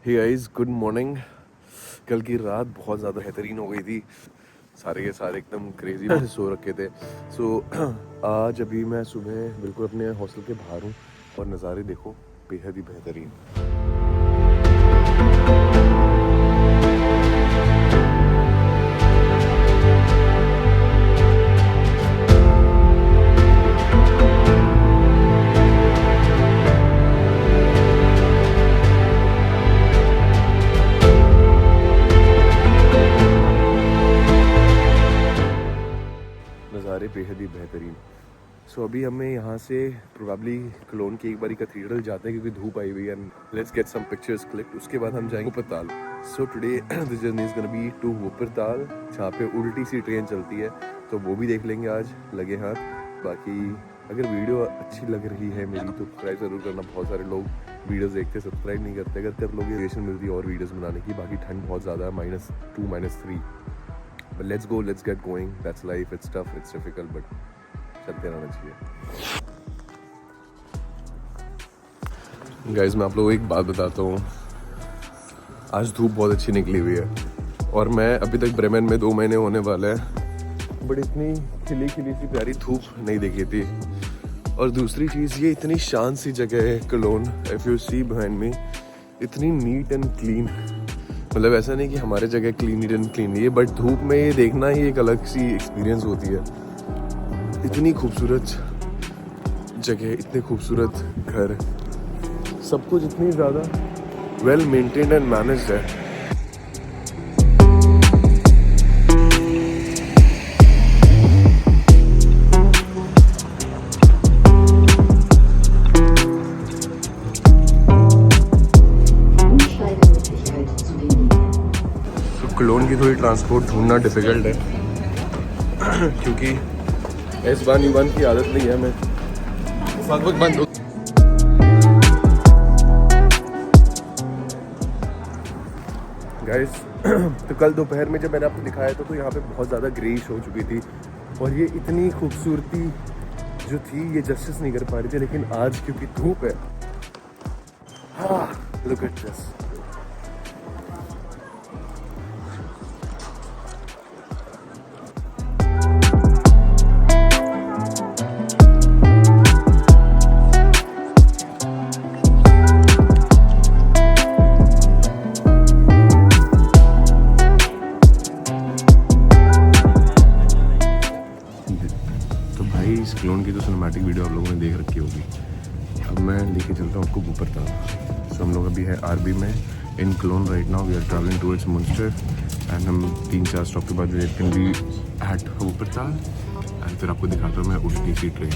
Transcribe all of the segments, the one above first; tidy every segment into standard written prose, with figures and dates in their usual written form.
Hey guys, good morning. कल की रात बहुत ज़्यादा बेहतरीन हो गई थी। सारे के सारे एकदम क्रेजी में सो रखे थे। आज अभी मैं सुबह बिल्कुल अपने हॉस्टल के बाहर हूँ और नज़ारे देखो बेहद ही बेहतरीन। नज़ारे बेहद ही बेहतरीन। अभी हमें यहाँ से प्रोबेबली कोलोन की एक बारी कैथीड्रल जाते हैं क्योंकि धूप आई हुई है। Let's get some pictures click. उसके बाद हम जाएंगे Wuppertal. Today the journey is gonna be to Wuppertal, जहाँ पे उल्टी सी ट्रेन चलती है, तो वो भी देख लेंगे आज लगे हाथ। बाकी अगर वीडियो अच्छी लग रही है मेरी तो सब्सक्राइब ज़रूर करना। बहुत सारे लोग वीडियोस देखते सब्सक्राइब नहीं करते। अगर कर लोगे मोटिवेशन मिलती है और वीडियोस बनाने की। बाकी ठंड बहुत ज़्यादा है, -2 -3। But let's go, let's get going. That's life. It's tough, it's difficult, but चलते रहना चाहिए। गाइस, मैं आप लोगों को एक बात बताता हूँ। आज धूप बहुत अच्छी निकली हुई है और मैं अभी तक ब्रेमेन में 2 महीने होने वाले हैं, बट इतनी खिली खिली सी प्यारी धूप नहीं देखी थी। और दूसरी चीज़, ये इतनी शांत सी जगह है Cologne. If you see behind me, इतनी नीट एंड क्लीन। मतलब ऐसा नहीं कि हमारे जगह क्लीन एंड क्लीन नहीं है, बट धूप में ये देखना ही एक अलग सी एक्सपीरियंस होती है। इतनी खूबसूरत जगह, इतने खूबसूरत घर, सब कुछ इतनी ज़्यादा वेल मेंटेन्ड एंड मैनेज्ड है। कोलोन की थोड़ी ट्रांसपोर्ट ढूंढना डिफ़िकल्ट है क्योंकि S1 की आदत नहीं है। मैं वक्त बंद हो। गाइस, तो कल दोपहर में जब मैंने आपको दिखाया था तो यहाँ पे बहुत ज़्यादा ग्रेइश हो चुकी थी और ये इतनी खूबसूरती जो थी ये जस्टिस नहीं कर पा रही थी। लेकिन आज क्योंकि धूप है, हाँ, लुक एट दिस। इस कोलोन की तो सिनेमैटिक वीडियो आप लोगों ने देख रखी होगी। अब मैं लेके चलता हूँ आपको वुपरताल। हम लोग अभी है आरबी में in Cologne right now. We are travelling towards Munster and हम 3-4 स्टॉप के बाद we can be at Wuppertal and फिर आपको दिखाता हूँ मैं उल्टी सी train.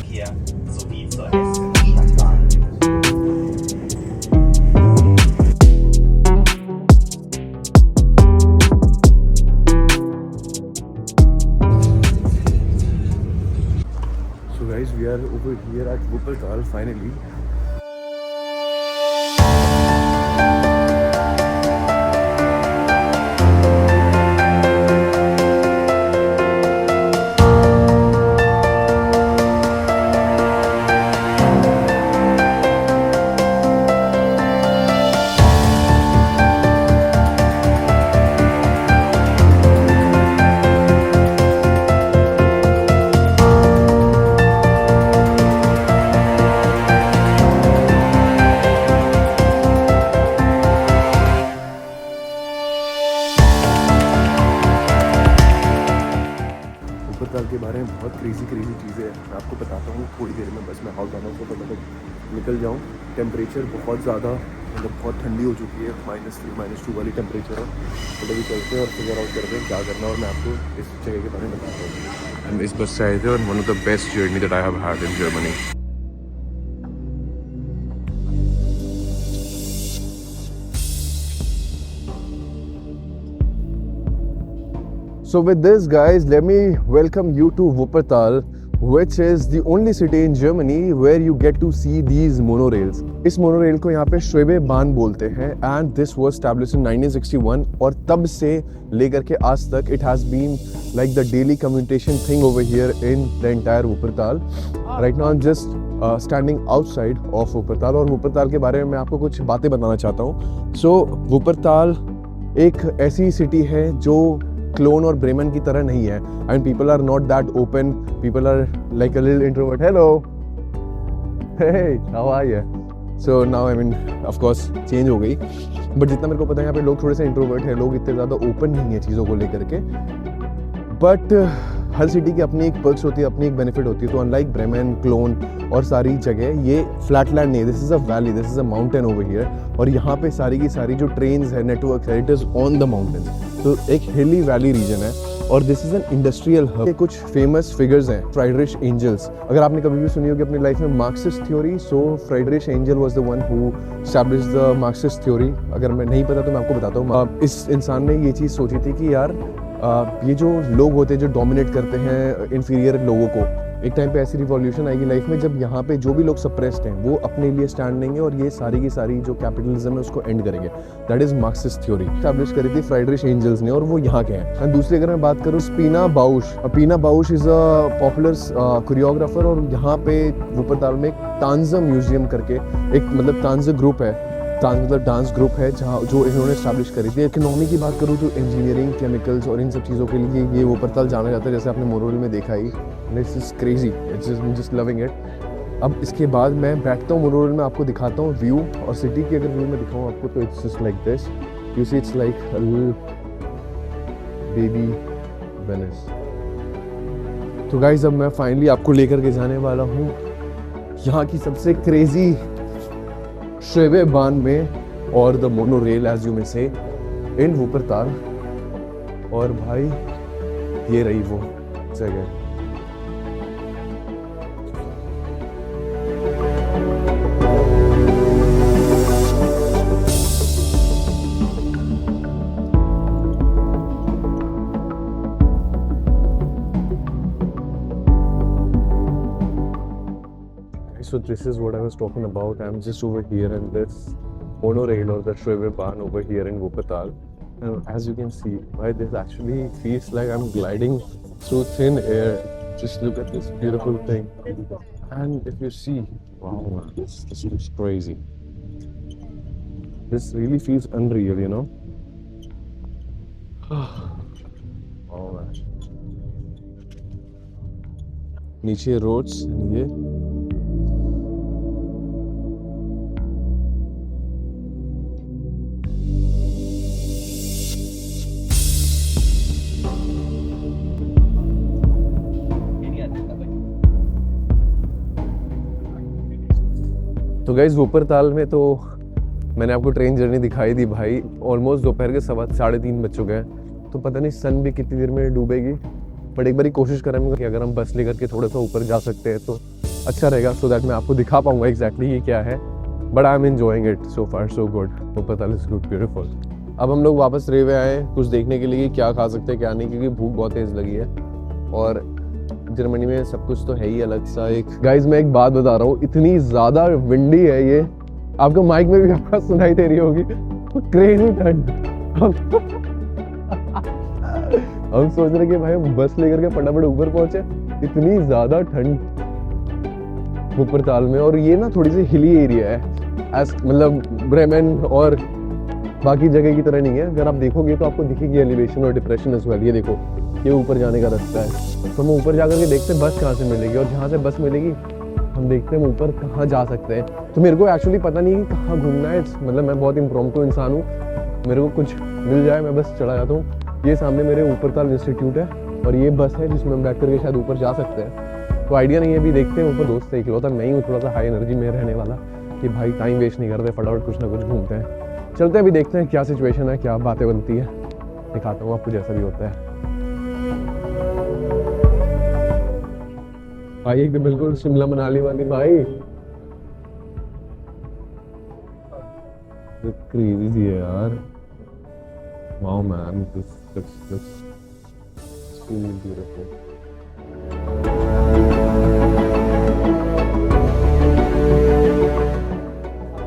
Guys, we are over here at Wuppertal finally. Wuppertal के बारे में बहुत क्रेजी चीज़ें हैं। मैं आपको बताता हूँ थोड़ी देर में। बस मैं हाउस आना उसको पहले तक निकल जाऊँ। टेम्परेचर बहुत ज़्यादा, मतलब बहुत ठंडी हो चुकी है। -3 -2 वाली टेम्परेचर है। तो अभी चलते हैं और फिगर आउट करते हैं क्या करना है और मैं आपको इस जगह के बारे में बताता हूँ। हम इस बस से आए थे और one of the best journey that I have had in Germany. So with this, guys, let me welcome you to Wuppertal. which is the only city in Germany where you get to see these monorails. इस monorail को यहाँ पे श्वेबे बान बोलते हैं and this was established in 1961 और तब से लेकर के आज तक it has been like the daily commutation thing over here in the entire Wuppertal. Right now I'm just standing outside of Wuppertal और Wuppertal के बारे में मैं आपको कुछ बातें बताना चाहता हूँ. So Wuppertal एक ऐसी सिटी है जो क्लोन और ब्रेमन की तरह नहीं है. And people are not that open, people are like a little introvert. Hello, hey, how are you? So now I mean of course change हो गई, बट जितना मेरे को पता है यहाँ पे लोग थोड़े से इंट्रोवर्ट हैं, लोग इतने ज़्यादा ओपन नहीं है चीज़ों को लेकर के. बट हर सिटी की अपनी एक पर्क्स होती है, अपनी एक बेनिफिट होती है. तो अनलाइक ब्रेमेन, क्लोन और सारी जगह, ये फ्लैटलैंड नहीं है. This is a valley, this is a mountain over here. और यहाँ पे सारी की सारी जो ट्रेन्स है, नेटवर्क है, it is on the mountain. तो एक हिली वैली रीजन है और this is an industrial hub. कुछ फेमस फिगर्स हैं. फ्राइडरिश एंजल्स, अगर आपने कभी भी सुनी होगी अपनी लाइफ में Marxist theory, so Friedrich Engels was the one who established the Marxist theory. अगर मैं नहीं पता तो मैं आपको बताता हूँ. इस इंसान ने ये चीज़ सोची थी कि यार ये जो लोग होते हैं जो डोमिनेट करते हैं इंफीरियर लोगों को, एक टाइम पे ऐसी रिवॉल्यूशन आएगी लाइफ में जब यहाँ पे जो भी लोग सप्रेस्ड हैं वो अपने लिए स्टैंड लेंगे और ये सारी की सारी जो कैपिटलिज्म है उसको एंड करेंगे. That is Marxist theory. Establish करी थी फ्राइडरिश एंजल्स ने और वो यहाँ के हैं. एंड दूसरी अगर मैं बात करूँ, पीना बाउश. पीना बाउश इज अ पॉपुलर कोरियोग्राफर और यहाँ पे वुपरताल में एक तांजा म्यूजियम करके एक मतलब तांजा ग्रुप है, मतलब डांस ग्रुप है जहाँ जो इन्होंने स्टैब्लिश करी थी. इकोनॉमी की बात करूँ तो इंजीनियरिंग, केमिकल्स और इन सब चीज़ों के लिए ये वुपरताल जाना जाता है, जैसे आपने मोनोरेल में देखा ही. This is crazy, it's just loving it. अब इसके बाद मैं बैठता हूँ मोनोरेल में, आपको दिखाता हूँ व्यू. और सिटी की अगर व्यू में दिखाऊँ आपको तो it's just like this. You see it's like a little baby Venice. तो गाइस अब मैं फाइनली आपको लेकर के जाने वाला हूँ यहाँ की सबसे क्रेजी श्वेबे बान में और the monorail as you may say in वुपरताल. और भाई ये रही वो जगह. So this is what I was talking about. I'm just over here in this monorail or the Schwebe Bahn over here in Wuppertal. And as you can see, right, this actually feels like I'm gliding through thin air. Just look at this beautiful thing. And if you see, wow, man, this looks crazy. This really feels unreal, you know? Oh man. नीचे roads, ये तो guys वुपरताल में तो मैंने आपको train journey दिखाई दी भाई. Almost दोपहर के 3:30 बज चुके हैं. तो पता नहीं सन भी कितनी देर में डूबेगी, बट एक बारी कोशिश करेंगे कि अगर हम बस लेकर के थोड़ा सा ऊपर जा सकते हैं तो अच्छा रहेगा, सो दैट मैं आपको दिखा पाऊंगा एग्जैक्टली ये क्या है. But I am enjoying it so far so good. Wuppertal is good, beautiful. अब हम लोग वापस रेवे आए कुछ देखने के लिए क्या खा सकते हैं क्या नहीं, क्योंकि भूख बहुत तेज लगी है. और जर्मनी में सब कुछ तो है ही अलग सा. एक गाइस मैं एक बात बता रहा हूँ, इतनी ज्यादा विंडी है ये, आपको माइक में भी आवाज सुनाई दे रही होगी. क्रेजी ठंड. हम सोच रहे कि भाई हम बस लेकर के फटाफट ऊपर पहुंचे, इतनी ज्यादा ठंड वुपरताल में. और ये ना थोड़ी सी हिली एरिया है, मतलब ब्रेमेन और बाकी जगह की तरह नहीं है. अगर आप देखोगे तो आपको दिखेगी एलिवेशन और डिप्रेशन एज वेल. ये देखो, ये ऊपर जाने का रास्ता है. तो हम ऊपर जाकर के देखते हैं बस कहाँ से मिलेगी, और जहाँ से बस मिलेगी हम देखते हैं ऊपर कहाँ जा सकते हैं. तो मेरे को एक्चुअली पता नहीं कि कहाँ घूमना है. मतलब मैं बहुत इम्प्रॉम्प्टू इंसान हूँ, मेरे को कुछ मिल जाए मैं बस चला जाता हूँ. ये सामने मेरे वुपरताल इंस्टीट्यूट है और ये बस है जिसमें हम बैठ करके शायद ऊपर जा सकते हैं. तो आइडिया नहीं है, अभी देखते हैं. ऊपर दोस्त है इकलौता मैं ही हूँ थोड़ा सा हाई एनर्जी में रहने वाला कि भाई टाइम वेस्ट नहीं करते, फटाफट कुछ ना कुछ घूमते हैं. चलते हैं, अभी देखते हैं क्या सिचुएशन है, क्या बातें बनती है. दिखाता हूँ आपको जैसा भी होता है. भाई एकदम बिल्कुल शिमला मनाली वाली भाई. क्रेजी है यार. Wow man, this looks extremely beautiful.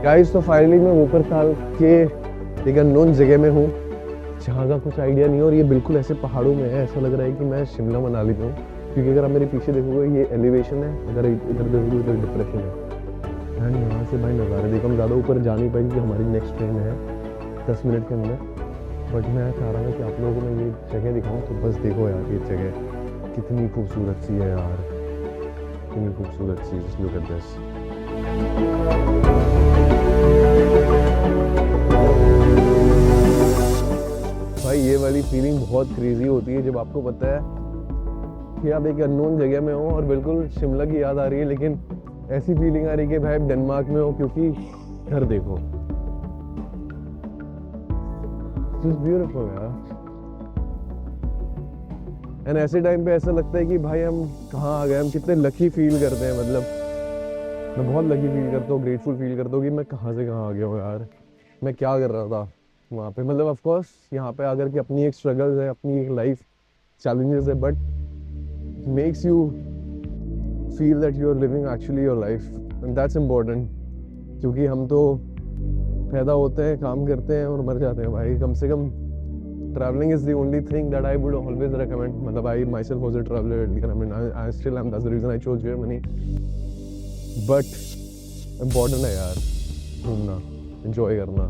Guys तो फाइनली मैं वोपरताल के एक अननोन जगह में हूँ जहाँ का कुछ आइडिया नहीं है, और ये बिल्कुल ऐसे पहाड़ों में है, ऐसा लग रहा है कि मैं शिमला मनाली में हूँ, क्योंकि अगर आप मेरे पीछे देखोगे ये एलिवेशन है, अगर इधर देखोगे इधर डिप्रेशन है। एंड यहाँ से भाई नज़ारे देखो, हम ज़्यादा ऊपर जा नहीं पाएंगे, हमारी नेक्स्ट ट्रेन है 10 मिनट के अंदर। बट मैं चाह रहा हूँ कि आप लोगों को मैं ये जगह दिखाऊँ, तो बस देखो यार ये जगह कितनी खूबसूरत सी है यार, कितनी खूबसूरत सी। Just look at this. भाई ये वाली फीलिंग बहुत क्रेजी होती है जब आपको पता है कि आप एक अननोन जगह में हो और बिल्कुल शिमला की याद आ रही है, लेकिन ऐसी फीलिंग आ रही है कि भाई डेनमार्क में हो, क्योंकि घर देखो, जस्ट ब्यूटीफुल यार। एंड ऐसे टाइम पे ऐसा लगता है कि भाई हम कहाँ आ गए, हम कितने लकी फील करते हैं। मतलब मैं बहुत लकी फील करता हूँ, ग्रेटफुल फील करता हूँ कि मैं कहाँ से कहाँ आ गया हूँ यार, मैं क्या कर रहा था वहाँ पे। मतलब ऑफ कोर्स यहाँ पे आकर के अपनी एक स्ट्रगल्स है, अपनी एक लाइफ चैलेंजेस है, but makes you feel that you are living actually your life, and that's important. क्योंकि हम तो पैदा होते हैं, काम करते हैं और मर जाते हैं भाई। कम से कम traveling is the only thing that I would always recommend. मतलब I myself was a traveler. I mean, I still am. That's the reason I chose Germany. But important है यार घूमना, enjoy करना।